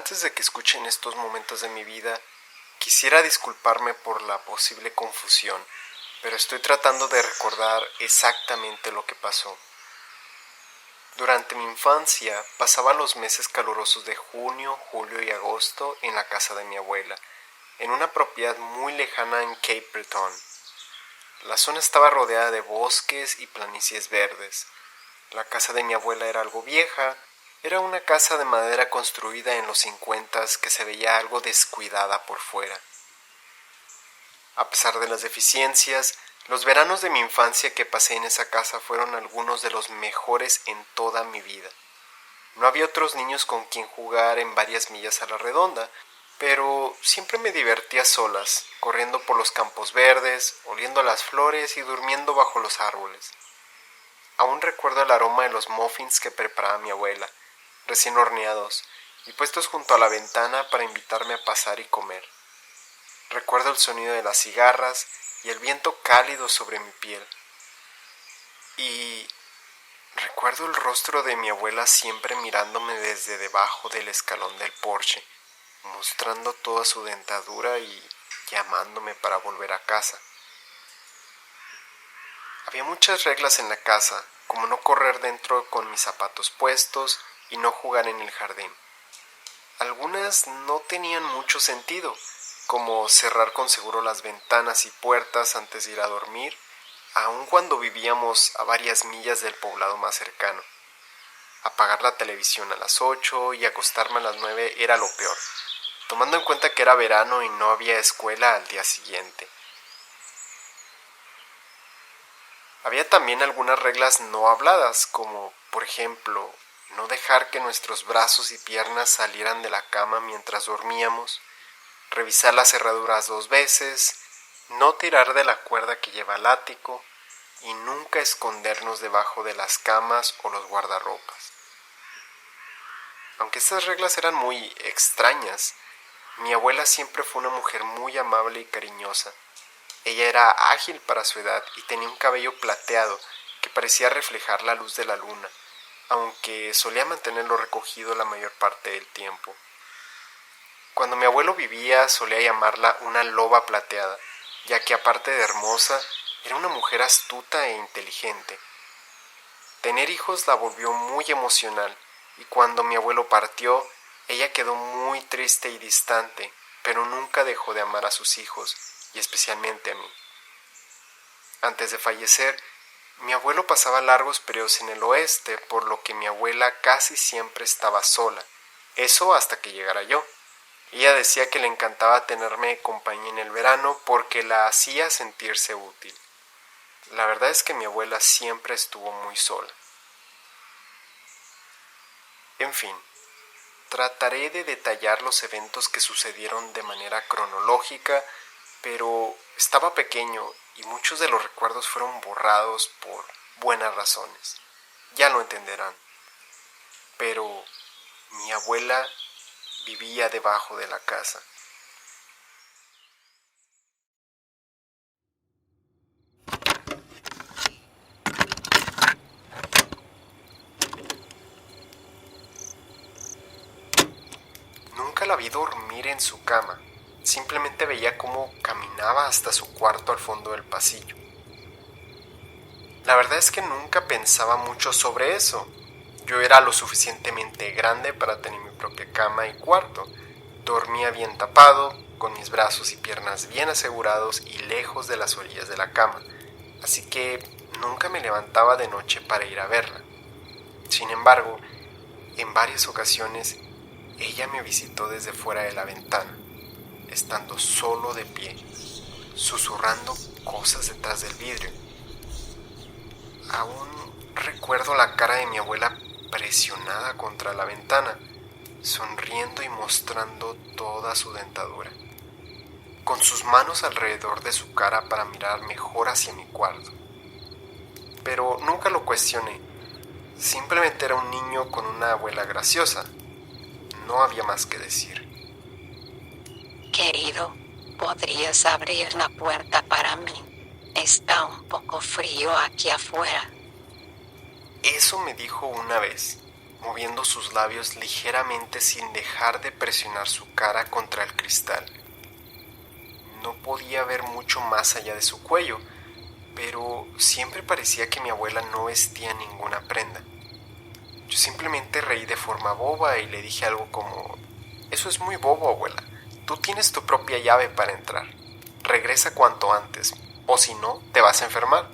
Antes de que escuchen estos momentos de mi vida, quisiera disculparme por la posible confusión, pero estoy tratando de recordar exactamente lo que pasó. Durante mi infancia pasaba los meses calurosos de junio, julio y agosto en la casa de mi abuela, en una propiedad muy lejana en Cape Breton. La zona estaba rodeada de bosques y planicies verdes. La casa de mi abuela era algo vieja. Era una casa de madera construida en los 50 que se veía algo descuidada por fuera. A pesar de las deficiencias, los veranos de mi infancia que pasé en esa casa fueron algunos de los mejores en toda mi vida. No había otros niños con quien jugar en varias millas a la redonda, pero siempre me divertía solas, corriendo por los campos verdes, oliendo las flores y durmiendo bajo los árboles. Aún recuerdo el aroma de los muffins que preparaba mi abuela, recién horneados y puestos junto a la ventana para invitarme a pasar y comer. Recuerdo el sonido de las cigarras y el viento cálido sobre mi piel. Y recuerdo el rostro de mi abuela siempre mirándome desde debajo del escalón del porche, mostrando toda su dentadura y llamándome para volver a casa. Había muchas reglas en la casa, como no correr dentro con mis zapatos puestos y no jugar en el jardín. Algunas no tenían mucho sentido, como cerrar con seguro las ventanas y puertas antes de ir a dormir, aun cuando vivíamos a varias millas del poblado más cercano. Apagar la televisión a las 8 y acostarme a las 9 era lo peor, tomando en cuenta que era verano y no había escuela al día siguiente. Había también algunas reglas no habladas, como, por ejemplo, no dejar que nuestros brazos y piernas salieran de la cama mientras dormíamos, revisar las cerraduras 2 veces, no tirar de la cuerda que lleva al ático y nunca escondernos debajo de las camas o los guardarropas. Aunque estas reglas eran muy extrañas, mi abuela siempre fue una mujer muy amable y cariñosa. Ella era ágil para su edad y tenía un cabello plateado que parecía reflejar la luz de la luna, aunque solía mantenerlo recogido la mayor parte del tiempo. Cuando mi abuelo vivía solía llamarla una loba plateada, ya que aparte de hermosa, era una mujer astuta e inteligente. Tener hijos la volvió muy emocional y cuando mi abuelo partió, ella quedó muy triste y distante, pero nunca dejó de amar a sus hijos y especialmente a mí. Antes de fallecer, mi abuelo pasaba largos periodos en el oeste, por lo que mi abuela casi siempre estaba sola, eso hasta que llegara yo. Ella decía que le encantaba tenerme compañía en el verano porque la hacía sentirse útil. La verdad es que mi abuela siempre estuvo muy sola. En fin, trataré de detallar los eventos que sucedieron de manera cronológica, pero estaba pequeño y muchos de los recuerdos fueron borrados por buenas razones. Ya lo entenderán. Pero mi abuela vivía debajo de la casa. Nunca la vi dormir en su cama. Simplemente veía cómo caminaba hasta su cuarto al fondo del pasillo. La verdad es que nunca pensaba mucho sobre eso. Yo era lo suficientemente grande para tener mi propia cama y cuarto. Dormía bien tapado, con mis brazos y piernas bien asegurados y lejos de las orillas de la cama. Así que nunca me levantaba de noche para ir a verla. Sin embargo, en varias ocasiones, ella me visitó desde fuera de la ventana, estando solo de pie, susurrando cosas detrás del vidrio. Aún recuerdo la cara de mi abuela presionada contra la ventana, sonriendo y mostrando toda su dentadura, con sus manos alrededor de su cara para mirar mejor hacia mi cuarto. Pero nunca lo cuestioné, simplemente era un niño con una abuela graciosa. No había más que decir. Querido, ¿podrías abrir la puerta para mí? Está un poco frío aquí afuera. Eso me dijo una vez, moviendo sus labios ligeramente sin dejar de presionar su cara contra el cristal. No podía ver mucho más allá de su cuello, pero siempre parecía que mi abuela no vestía ninguna prenda. Yo simplemente reí de forma boba y le dije algo como: «Eso es muy bobo, abuela. Tú tienes tu propia llave para entrar. Regresa cuanto antes, o si no, te vas a enfermar».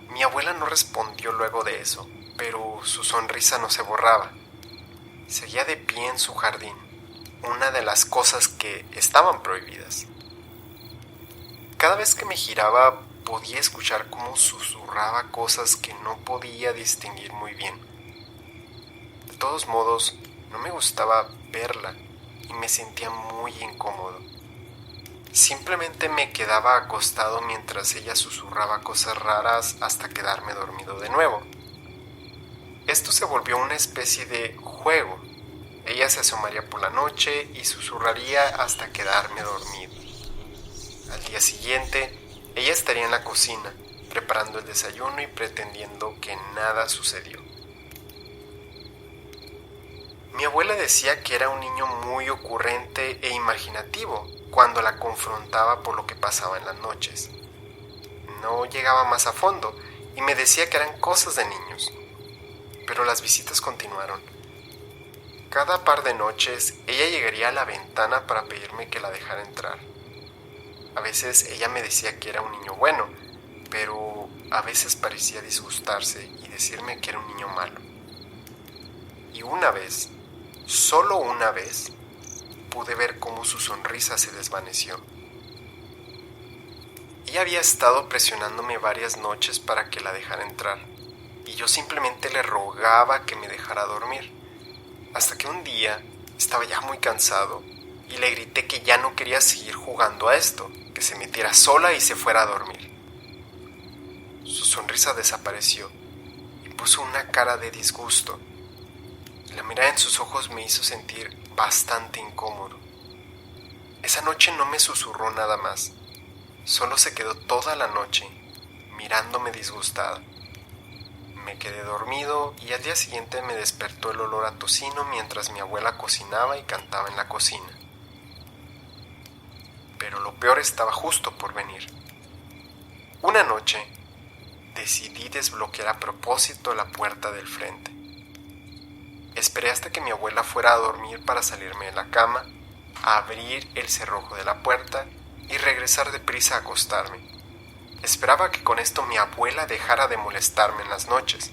Mi abuela no respondió luego de eso, pero su sonrisa no se borraba. Seguía de pie en su jardín, una de las cosas que estaban prohibidas. Cada vez que me giraba podía escuchar cómo susurraba cosas que no podía distinguir muy bien. De todos modos, no me gustaba verla y me sentía muy incómodo. Simplemente me quedaba acostado mientras ella susurraba cosas raras hasta quedarme dormido de nuevo. Esto se volvió una especie de juego. Ella se asomaría por la noche y susurraría hasta quedarme dormido. Al día siguiente, ella estaría en la cocina, preparando el desayuno y pretendiendo que nada sucedió. Mi abuela decía que era un niño muy ocurrente e imaginativo cuando la confrontaba por lo que pasaba en las noches. No llegaba más a fondo y me decía que eran cosas de niños. Pero las visitas continuaron. Cada par de noches ella llegaría a la ventana para pedirme que la dejara entrar. A veces ella me decía que era un niño bueno, pero a veces parecía disgustarse y decirme que era un niño malo. Y una vez, solo una vez, pude ver cómo su sonrisa se desvaneció. Ella había estado presionándome varias noches para que la dejara entrar, y yo simplemente le rogaba que me dejara dormir, hasta que un día estaba ya muy cansado y le grité que ya no quería seguir jugando a esto, que se metiera sola y se fuera a dormir. Su sonrisa desapareció y puso una cara de disgusto. La mirada en sus ojos me hizo sentir bastante incómodo. Esa noche no me susurró nada más, solo se quedó toda la noche mirándome disgustada. Me quedé dormido y al día siguiente me despertó el olor a tocino mientras mi abuela cocinaba y cantaba en la cocina. Pero lo peor estaba justo por venir. Una noche decidí desbloquear a propósito la puerta del frente. Esperé hasta que mi abuela fuera a dormir para salirme de la cama, abrir el cerrojo de la puerta y regresar deprisa a acostarme. Esperaba que con esto mi abuela dejara de molestarme en las noches.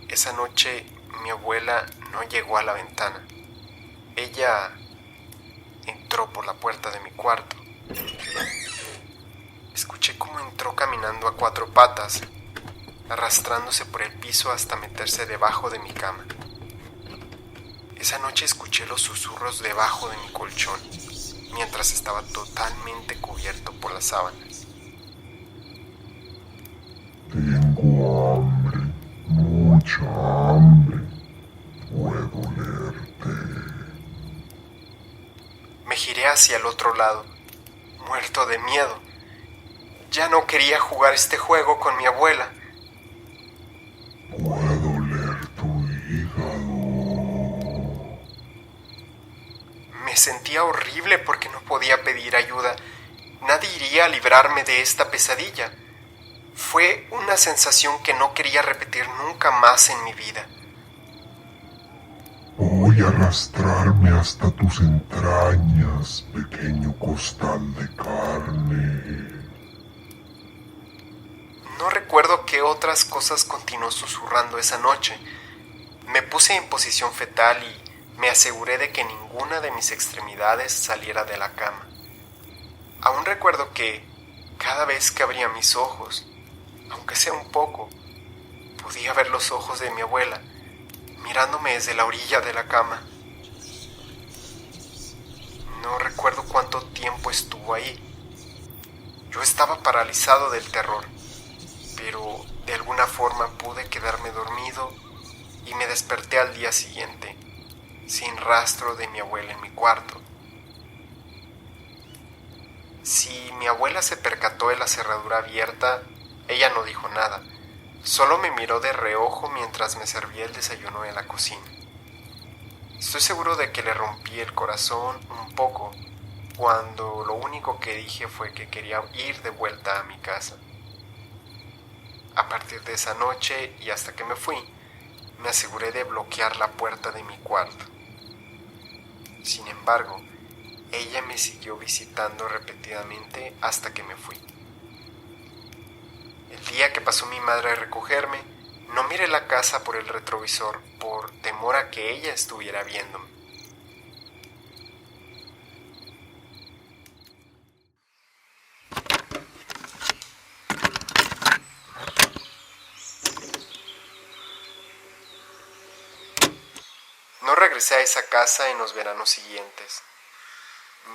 Esa noche mi abuela no llegó a la ventana. Ella entró por la puerta de mi cuarto. Escuché cómo entró caminando a 4 patas, arrastrándose por el piso hasta meterse debajo de mi cama. Esa noche escuché los susurros debajo de mi colchón, mientras estaba totalmente cubierto por las sábanas. Tengo hambre, mucha hambre. Puedo leerte. Me giré hacia el otro lado, muerto de miedo. Ya no quería jugar este juego con mi abuela. Puedo leer tu hígado. Me sentía horrible porque no podía pedir ayuda. Nadie iría a librarme de esta pesadilla. Fue una sensación que no quería repetir nunca más en mi vida. Voy a arrastrarme hasta tus entrañas, pequeño costal de carne. No recuerdo qué otras cosas continuó susurrando esa noche. Me puse en posición fetal y me aseguré de que ninguna de mis extremidades saliera de la cama. Aún recuerdo que cada vez que abría mis ojos, aunque sea un poco, podía ver los ojos de mi abuela mirándome desde la orilla de la cama. No recuerdo cuánto tiempo estuvo ahí. Yo estaba paralizado del terror, pero de alguna forma pude quedarme dormido y me desperté al día siguiente, sin rastro de mi abuela en mi cuarto. Si mi abuela se percató de la cerradura abierta, ella no dijo nada, Solo me miró de reojo mientras me servía el desayuno en la cocina. Estoy seguro de que le rompí el corazón un poco cuando lo único que dije fue que quería ir de vuelta a mi casa. A partir de esa noche y hasta que me fui, me aseguré de bloquear la puerta de mi cuarto. Sin embargo, ella me siguió visitando repetidamente hasta que me fui. El día que pasó mi madre a recogerme, no miré la casa por el retrovisor por temor a que ella estuviera viéndome. No regresé a esa casa en los veranos siguientes.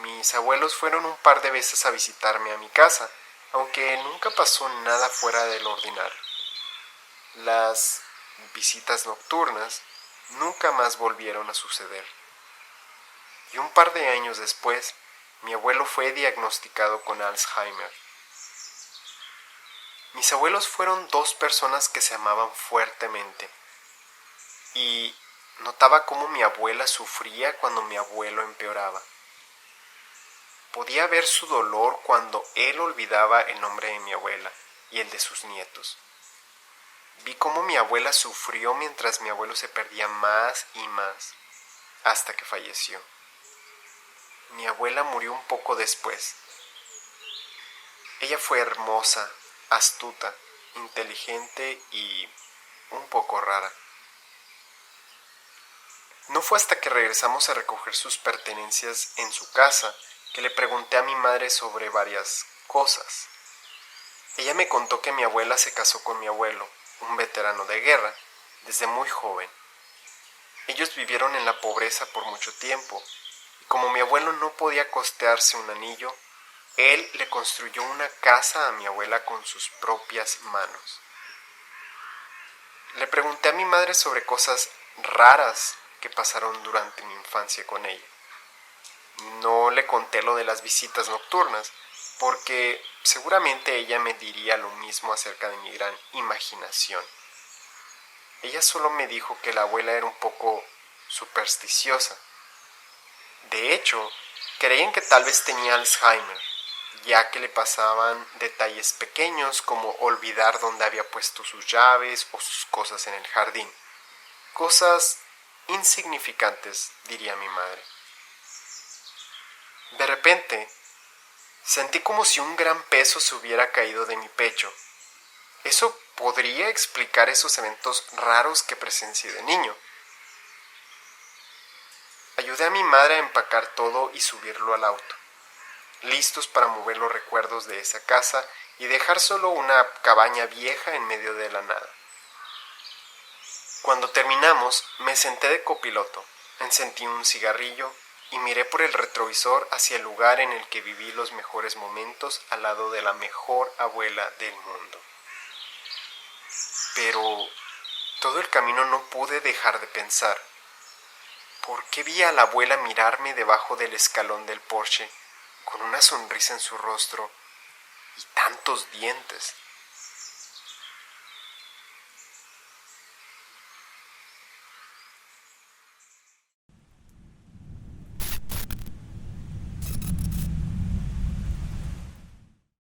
Mis abuelos fueron un par de veces a visitarme a mi casa, aunque nunca pasó nada fuera de lo ordinario. Las visitas nocturnas nunca más volvieron a suceder. Y un par de años después, mi abuelo fue diagnosticado con Alzheimer. Mis abuelos fueron dos personas que se amaban fuertemente. Y notaba cómo mi abuela sufría cuando mi abuelo empeoraba. Podía ver su dolor cuando él olvidaba el nombre de mi abuela y el de sus nietos. Vi cómo mi abuela sufrió mientras mi abuelo se perdía más y más, hasta que falleció. Mi abuela murió un poco después. Ella fue hermosa, astuta, inteligente y un poco rara. No fue hasta que regresamos a recoger sus pertenencias en su casa que le pregunté a mi madre sobre varias cosas. Ella me contó que mi abuela se casó con mi abuelo, un veterano de guerra, desde muy joven. Ellos vivieron en la pobreza por mucho tiempo, y como mi abuelo no podía costearse un anillo, él le construyó una casa a mi abuela con sus propias manos. Le pregunté a mi madre sobre cosas raras que pasaron durante mi infancia con ella. No le conté lo de las visitas nocturnas, porque seguramente ella me diría lo mismo acerca de mi gran imaginación. Ella solo me dijo que la abuela era un poco supersticiosa. De hecho, creían que tal vez tenía Alzheimer, ya que le pasaban detalles pequeños como olvidar dónde había puesto sus llaves o sus cosas en el jardín. Cosas insignificantes, diría mi madre. De repente, sentí como si un gran peso se hubiera caído de mi pecho. Eso podría explicar esos eventos raros que presencié de niño. Ayudé a mi madre a empacar todo y subirlo al auto, listos para mover los recuerdos de esa casa y dejar solo una cabaña vieja en medio de la nada. Cuando terminamos, me senté de copiloto, encendí un cigarrillo y miré por el retrovisor hacia el lugar en el que viví los mejores momentos al lado de la mejor abuela del mundo. Pero todo el camino no pude dejar de pensar, ¿por qué vi a la abuela mirarme debajo del escalón del Porsche con una sonrisa en su rostro y tantos dientes?